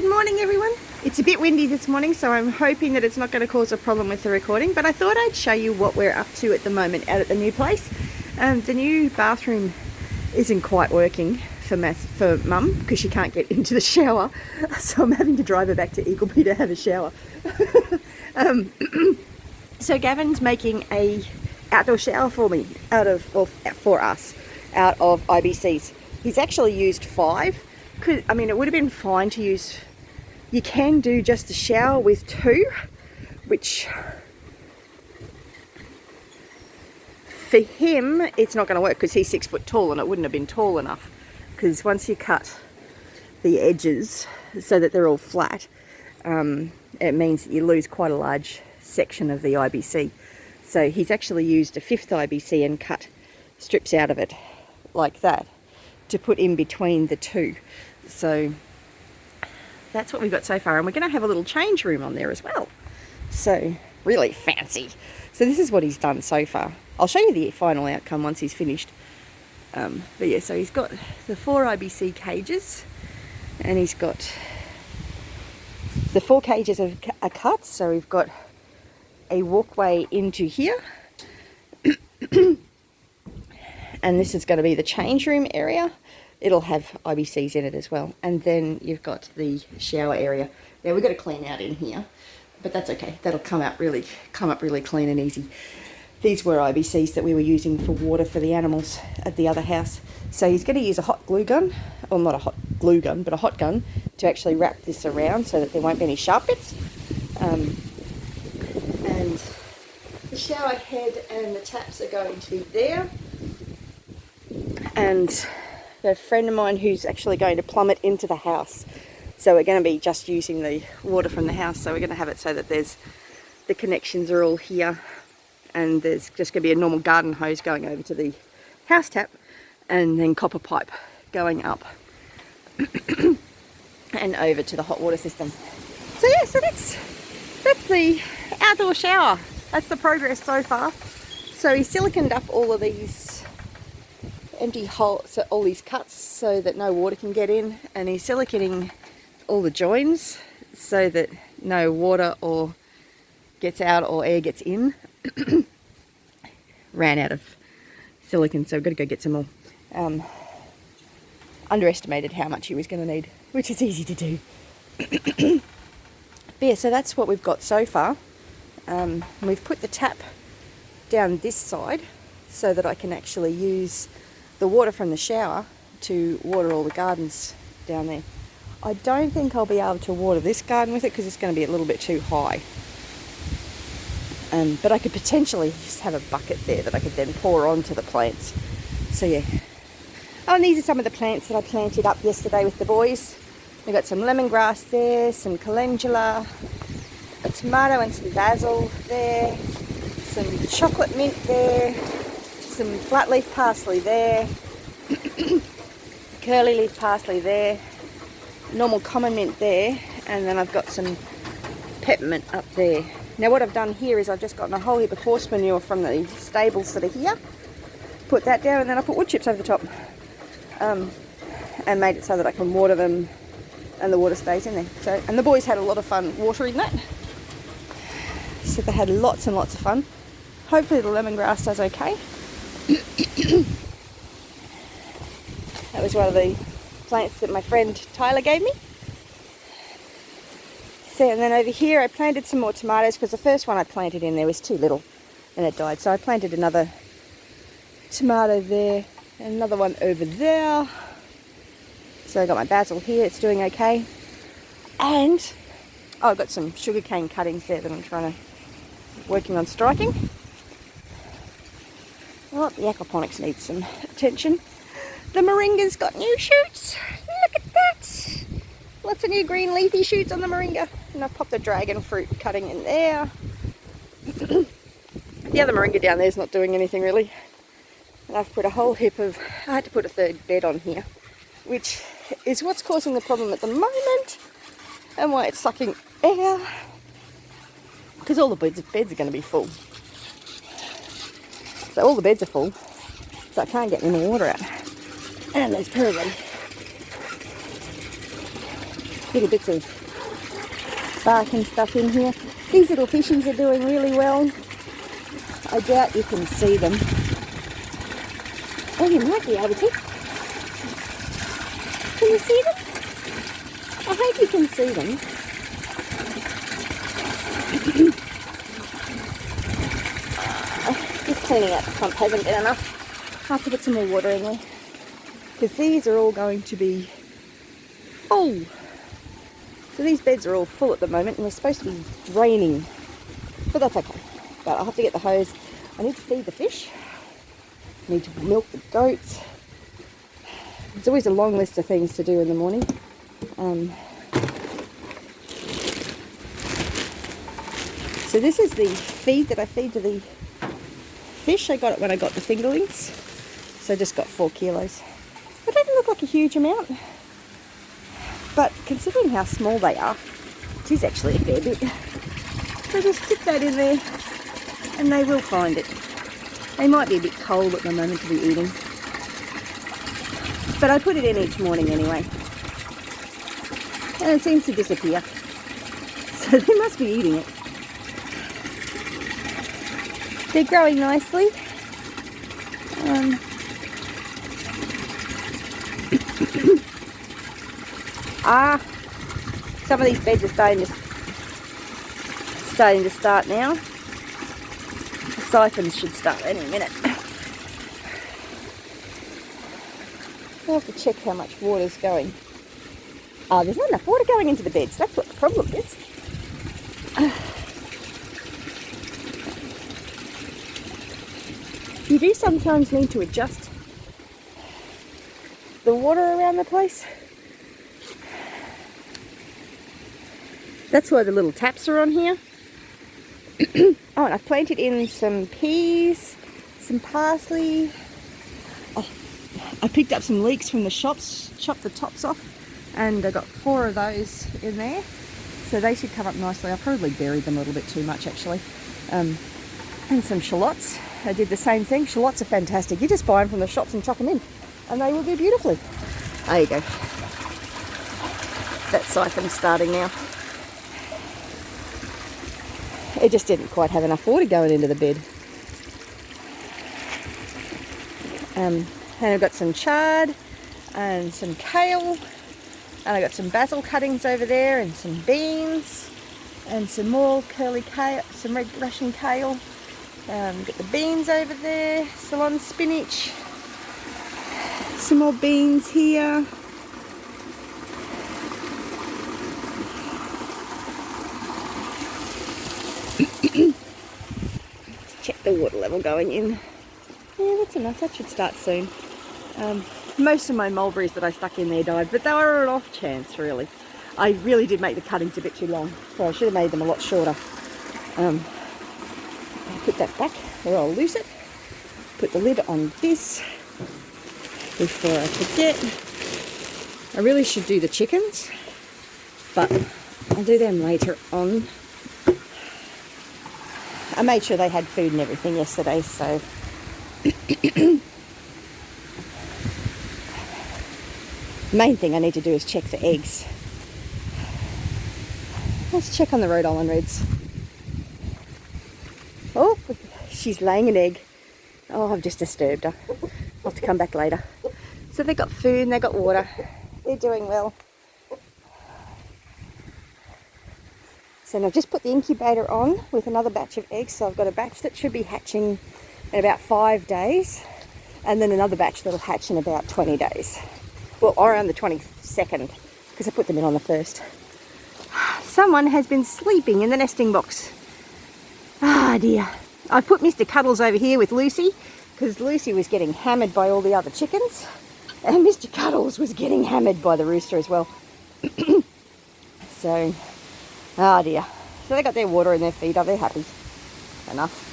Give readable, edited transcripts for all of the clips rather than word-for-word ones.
Good morning, everyone. It's a bit windy this morning, so I'm hoping that it's not going to cause a problem with the recording, but I thought I'd show you what we're up to at the moment out at the new place. The new bathroom isn't quite working for Mum because she can't get into the shower, so I'm having to drive her back to Eagleby to have a shower. So Gavin's making a outdoor shower for me for us out of IBCs. He's actually used 5. I mean, it would have been fine to use. You can do just a shower with 2, which for him it's not going to work because he's 6 foot tall and it wouldn't have been tall enough, because once you cut the edges so that they're all flat, it means that you lose quite a large section of the IBC. So he's actually used a 5th IBC and cut strips out of it like that to put in between the 2. So that's what we've got so far, and we're going to have a little change room on there as well. So really fancy. So this is what he's done so far. I'll show you the final outcome once he's finished. But yeah, so he's got the 4 IBC cages, and he's got the 4 cages are cut. So we've got a walkway into here, and this is going to be the change room area. It'll have IBCs in it as well. And then you've got the shower area. Now we've got to clean out in here, but that's okay. That'll come up really clean and easy. These were IBCs that we were using for water for the animals at the other house. So he's going to use a hot glue gun, or not a hot glue gun, but a hot gun to actually wrap this around so that there won't be any sharp bits. And the shower head and the taps are going to be there. And a friend of mine who's actually going to plumb it into the house. So we're going to be just using the water from the house. So we're going to have it so that the connections are all here, and there's just going to be a normal garden hose going over to the house tap, and then copper pipe going up and over to the hot water system. So yeah, so that's the outdoor shower. That's the progress so far. So he siliconed up all of these empty holes, so all these cuts, so that no water can get in, and he's siliconing all the joins so that no water or gets out or air gets in. Ran out of silicone, so we've got to go get some more. Underestimated how much he was going to need, which is easy to do. But yeah, so that's what we've got so far. We've put the tap down this side so that I can actually use the water from the shower to water all the gardens down there. I don't think I'll be able to water this garden with it because it's going to be a little bit too high. But I could potentially just have a bucket there that I could then pour onto the plants. So yeah. Oh, and these are some of the plants that I planted up yesterday with the boys. We've got some lemongrass there, some calendula, a tomato and some basil there, some chocolate mint there, some flat leaf parsley there, curly leaf parsley there, normal common mint there, and then I've got some peppermint up there. Now what I've done here is I've just gotten a whole heap of horse manure from the stables that are here, put that down, and then I put wood chips over the top, and made it so that I can water them and the water stays in there. So, and the boys had a lot of fun watering that. So they had lots and lots of fun. Hopefully the lemongrass does okay. That was one of the plants that my friend Tyler gave me. So, and then over here I planted some more tomatoes because the first one I planted in there was too little and it died. So I planted another tomato there and another one over there. So I got my basil here, it's doing okay. And I've got some sugarcane cuttings there that I'm working on striking. Well, the aquaponics needs some attention. The moringa's got new shoots. Look at that. Lots of new green leafy shoots on the moringa. And I've popped a dragon fruit cutting in there. The other moringa down there is not doing anything really. And I've put a whole heap of... I had to put a 3rd bed on here, which is what's causing the problem at the moment and why it's sucking air. Because all the beds are going to be full. So all the beds are full, so I can't get any more water out. And there's probably little bits of bark and stuff in here. These little fishies are doing really well. I doubt you can see them. Oh, you might be able to. Can you see them? I hope you can see them. Just cleaning out the pump hasn't been enough. I have to put some more water in there. Because these are all going to be full. So these beds are all full at the moment and they're supposed to be draining. But that's okay. But I'll have to get the hose. I need to feed the fish. I need to milk the goats. There's always a long list of things to do in the morning. So this is the feed that I feed to the fish. I got it when I got the fingerlings. So I just got 4 kilos. It doesn't look like a huge amount. But considering how small they are, it is actually a fair bit. So just stick that in there and they will find it. They might be a bit cold at the moment to be eating. But I put it in each morning anyway. And it seems to disappear. So they must be eating it. They're growing nicely. Some of these beds are starting to start now. The siphons should start any minute. I'll have to check how much water's going. Oh, there's not enough water going into the beds. That's what the problem is. You do sometimes need to adjust the water around the place. That's why the little taps are on here. Oh, and I've planted in some peas, some parsley. Oh, I picked up some leeks from the shops, chopped the tops off, and I got 4 of those in there. So they should come up nicely. I probably buried them a little bit too much actually. And some shallots. I did the same thing. Shallots are fantastic. You just buy them from the shops and chuck them in and they will do beautifully. There you go. That siphon's starting now. It just didn't quite have enough water going into the bed. And I've got some chard and some kale, and I got some basil cuttings over there and some beans and some more curly kale, some red Russian kale. Got the beans over there, Ceylon spinach, some more beans here. Check the water level going in. Yeah, that's enough. That should start soon. Most of my mulberries that I stuck in there died, but they were an off chance, really. I really did make the cuttings a bit too long, so I should have made them a lot shorter. I'll put that back, or I'll lose it. Put the lid on this before I forget. I really should do the chickens, but I'll do them later on. I made sure they had food and everything yesterday, so the main thing I need to do is check for eggs. Let's check on the Rhode Island Reds. Oh, she's laying an egg. Oh, I've just disturbed her. I'll have to come back later. So they got food and they got water. They're doing well. So now I've just put the incubator on with another batch of eggs. So I've got a batch that should be hatching in about 5 days. And then another batch that'll hatch in about 20 days. Well, around the 22nd, because I put them in on the 1st. Someone has been sleeping in the nesting box. Ah dear. I've put Mr. Cuddles over here with Lucy, because Lucy was getting hammered by all the other chickens. And Mr. Cuddles was getting hammered by the rooster as well. So, ah dear. So they got their water and their feed. They're happy. Enough.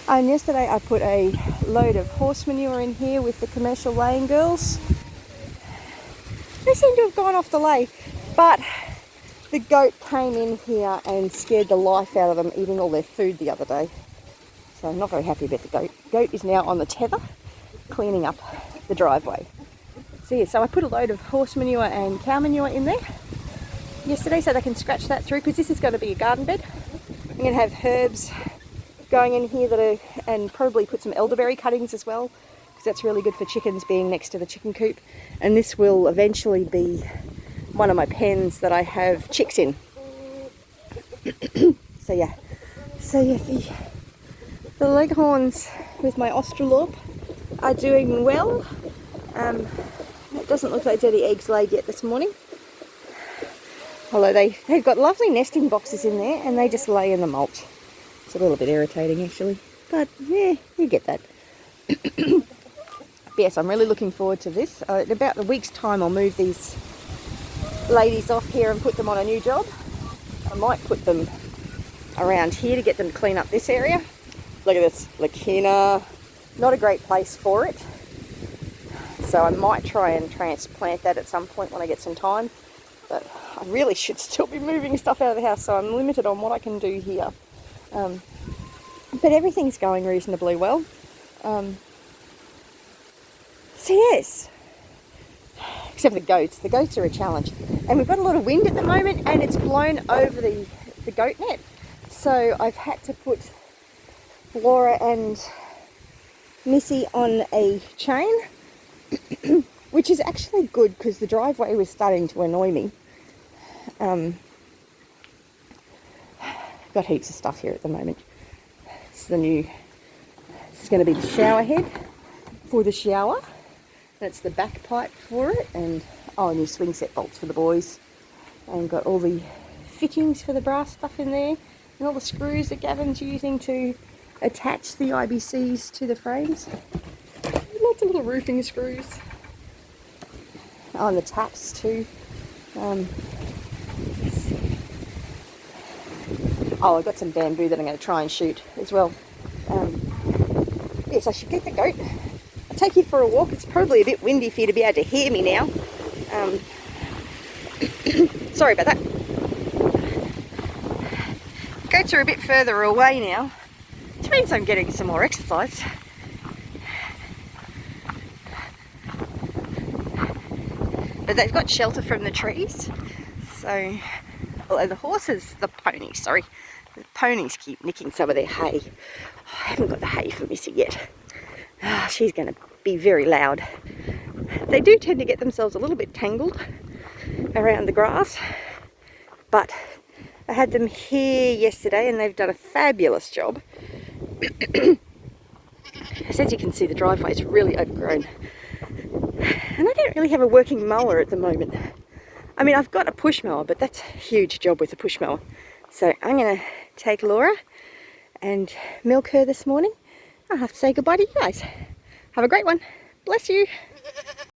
And yesterday I put a load of horse manure in here with the commercial laying girls. They seem to have gone off the lay, but the goat came in here and scared the life out of them eating all their food the other day. So I'm not very happy about the goat. Goat is now on the tether, cleaning up the driveway. So yeah, so I put a load of horse manure and cow manure in there yesterday so they can scratch that through, because this is going to be a garden bed. I'm going to have herbs going in here that are, and probably put some elderberry cuttings as well, because that's really good for chickens being next to the chicken coop. And this will eventually be one of my pens that I have chicks in. So yeah, the leghorns with my Australorp are doing well. It doesn't look like there's any eggs laid yet this morning. Although they've got lovely nesting boxes in there and they just lay in the mulch. It's a little bit irritating actually, but yeah, you get that. Yes, I'm really looking forward to this. In about a week's time I'll move these ladies off here and put them on a new job. I might put them around here to get them to clean up this area. Look at this, Leckina. Not a great place for it. So I might try and transplant that at some point when I get some time. But I really should still be moving stuff out of the house, so I'm limited on what I can do here. But everything's going reasonably well. So yes, except for the goats. The goats are a challenge. And we've got a lot of wind at the moment and it's blown over the goat net. So I've had to put Laura and Missy on a chain, which is actually good because the driveway was starting to annoy me. Got heaps of stuff here at the moment. This is going to be the shower head for the shower. That's the back pipe for it, and new swing set bolts for the boys. And got all the fittings for the brass stuff in there, and all the screws that Gavin's using to attach the IBCs to the frames. Lots of little roofing screws. And the taps too. I've got some bamboo that I'm going to try and shoot as well. Yes, I should get the goat. I'll take you for a walk. It's probably a bit windy for you to be able to hear me now. Sorry about that. Goats are a bit further away now, which means I'm getting some more exercise. But they've got shelter from the trees. So, although the ponies keep nicking some of their hay. I haven't got the hay for Missy yet. She's going to be very loud. They do tend to get themselves a little bit tangled around the grass, but I had them here yesterday and they've done a fabulous job. As you can see, the driveway is really overgrown. And I don't really have a working mower at the moment. I mean, I've got a push mower, but that's a huge job with a push mower. So I'm going to take Laura and milk her this morning. I'll have to say goodbye to you guys. Have a great one. Bless you.